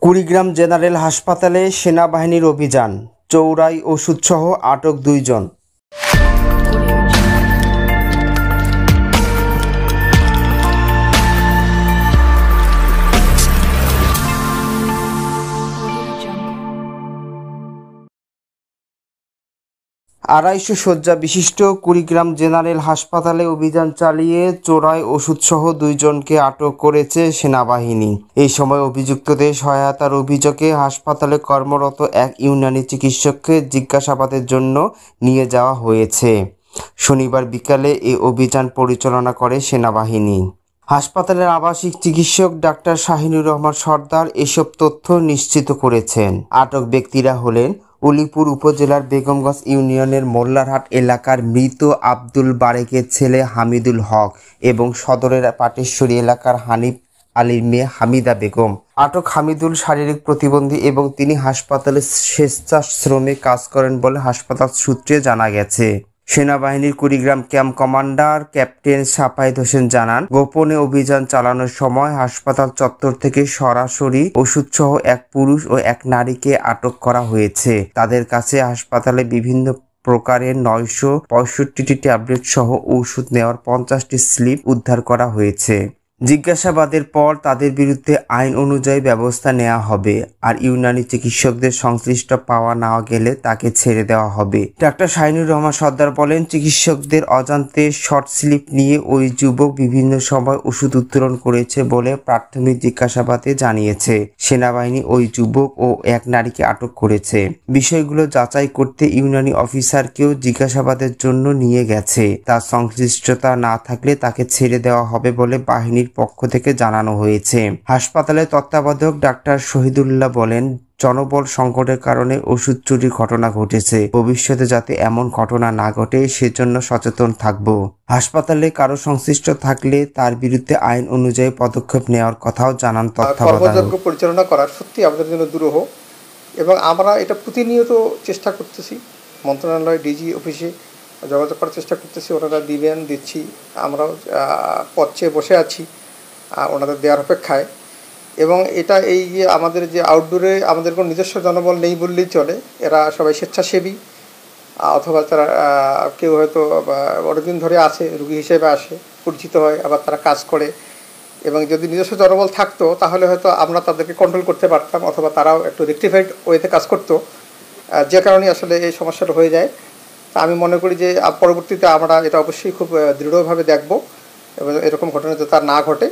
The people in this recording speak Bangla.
কুড়িগ্রাম জেনারেল হাসপাতালে সেনাবাহিনীর অভিযান, চৌরাই ওষুধসহ আটক ২ জন। আড়াইশো শয্যা বিশিষ্ট কুড়িগ্রাম জেনারেল হাসপাতালে অভিযান চালিয়ে চোরাই ওষুধসহ ২ জনকে আটক করেছে সেনাবাহিনী। এই সময় অভিযুক্তদের সহায়তার অভিযোগে হাসপাতালে কর্মরত এক ইউনানি চিকিৎসককে জিজ্ঞাসাবাদের জন্য নিয়ে যাওয়া হয়েছে। শনিবার বিকালে এই অভিযান পরিচালনা করে সেনাবাহিনী। হাসপাতালের আবাসিক চিকিৎসক ডাক্তার শাহিনুর রহমান সর্দার এসব তথ্য নিশ্চিত করেছেন। আটক ব্যক্তিরা হলেন উলিপুর উপজেলার বেগমগঞ্জ ইউনিয়নের মোল্লারহাট এলাকার মৃত আব্দুল বারেকের ছেলে হামিদুল হক এবং সদরের পাটেশ্বরী এলাকার হানিফ আলীর মেয়ে হামিদা বেগম। আটক হামিদুল শারীরিক প্রতিবন্ধী এবং তিনি হাসপাতালে স্বেচ্ছাশ্রমে কাজ করেন বলে হাসপাতাল সূত্রে জানা গেছে। সেনাবাহিনীর Kurigram camp commander captain Safayet Hossain জানান, গোপনে অভিযান চালানোর সময় হাসপাতাল চত্বর থেকে সরাসরি ওষুধসহ এক পুরুষ ও এক নারীকে আটক করা হয়েছে। তাদের কাছে হাসপাতালে বিভিন্ন প্রকারের ৯৬৫টি ট্যাবলেট সহ ওষুধ নেওয়ার ৫০টি স্লিপ উদ্ধার করা হয়েছে। জিজ্ঞাসাবাদের পর তাদের বিরুদ্ধে আইন অনুযায়ী ব্যবস্থা নেওয়া হবে, আর ইউনানি চিকিৎসকদের সংশ্লিষ্ট পাওয়া না গেলে তাকে ছেড়ে দেওয়া হবে। ডাক্তার শাহিনুর রহমান সর্দার বলেন, চিকিৎসকদের অজান্তে শর্ট স্লিপ নিয়ে ওই যুবক বিভিন্ন সময় ওষুধ উত্তোলন করেছে বলে প্রাথমিক জিজ্ঞাসাবাদে জানিয়েছে। সেনাবাহিনী ওই যুবক ও এক নারীকে আটক করেছে। বিষয়গুলো যাচাই করতে ইউনানি অফিসারকেও জিজ্ঞাসাবাদের জন্য নিয়ে গেছে। তার সংশ্লিষ্টতা না থাকলে তাকে ছেড়ে দেওয়া হবে বলে বাহিনীর পক্ষ থেকে জানানো হয়েছে। হাসপাতালের তত্ত্বাবধায়ক ডাক্তার শহীদুল্লাহ বলেন, জনবল সংকটের কারণে ওষুধ চুরির ঘটনা ঘটেছে। ভবিষ্যতে যাতে এমন ঘটনা না ঘটে সেজন্য সচেতন থাকব। হাসপাতালে কারো সংশ্লিষ্ট থাকলে তার বিরুদ্ধে আইন অনুযায়ী পদক্ষেপ নেওয়ার কথাও জানান তত্ত্বাবধায়ক। পরিচালনা করা সত্যি আমাদের জন্য দুরূহ এবং আমরা এটা প্রতিনিয়ত চেষ্টা করতেছি। মন্ত্রণালয় ডিজি অফিসে যোগাযোগ করার চেষ্টা করতেছি, ওনারা দিচ্ছি, আমরাও পথ চেয়ে বসে আছি ওনাদের দেওয়ার অপেক্ষায়। এবং এটা এই যে আমাদের যে আউটডোরে আমাদের কোনো নিজস্ব জনবল নেই বললেই চলে। এরা সবাই স্বেচ্ছাসেবী, অথবা তারা কেউ হয়তো অনেকদিন ধরে আছে, রুগী হিসেবে আসে, পরিচিত হয়, আবার তারা কাজ করে। এবং যদি নিজস্ব জনবল থাকতো তাহলে হয়তো আমরা তাদেরকে কন্ট্রোল করতে পারতাম, অথবা তারাও একটু রেকটিফাইড ওয়েতে কাজ করতো, যে কারণে আসলে এই সমস্যাটা হয়ে যায়। তা আমি মনে করি যে পরবর্তীতে আমরা এটা অবশ্যই খুব দৃঢ়ভাবে দেখব এবং এরকম ঘটনা যাতে না ঘটে।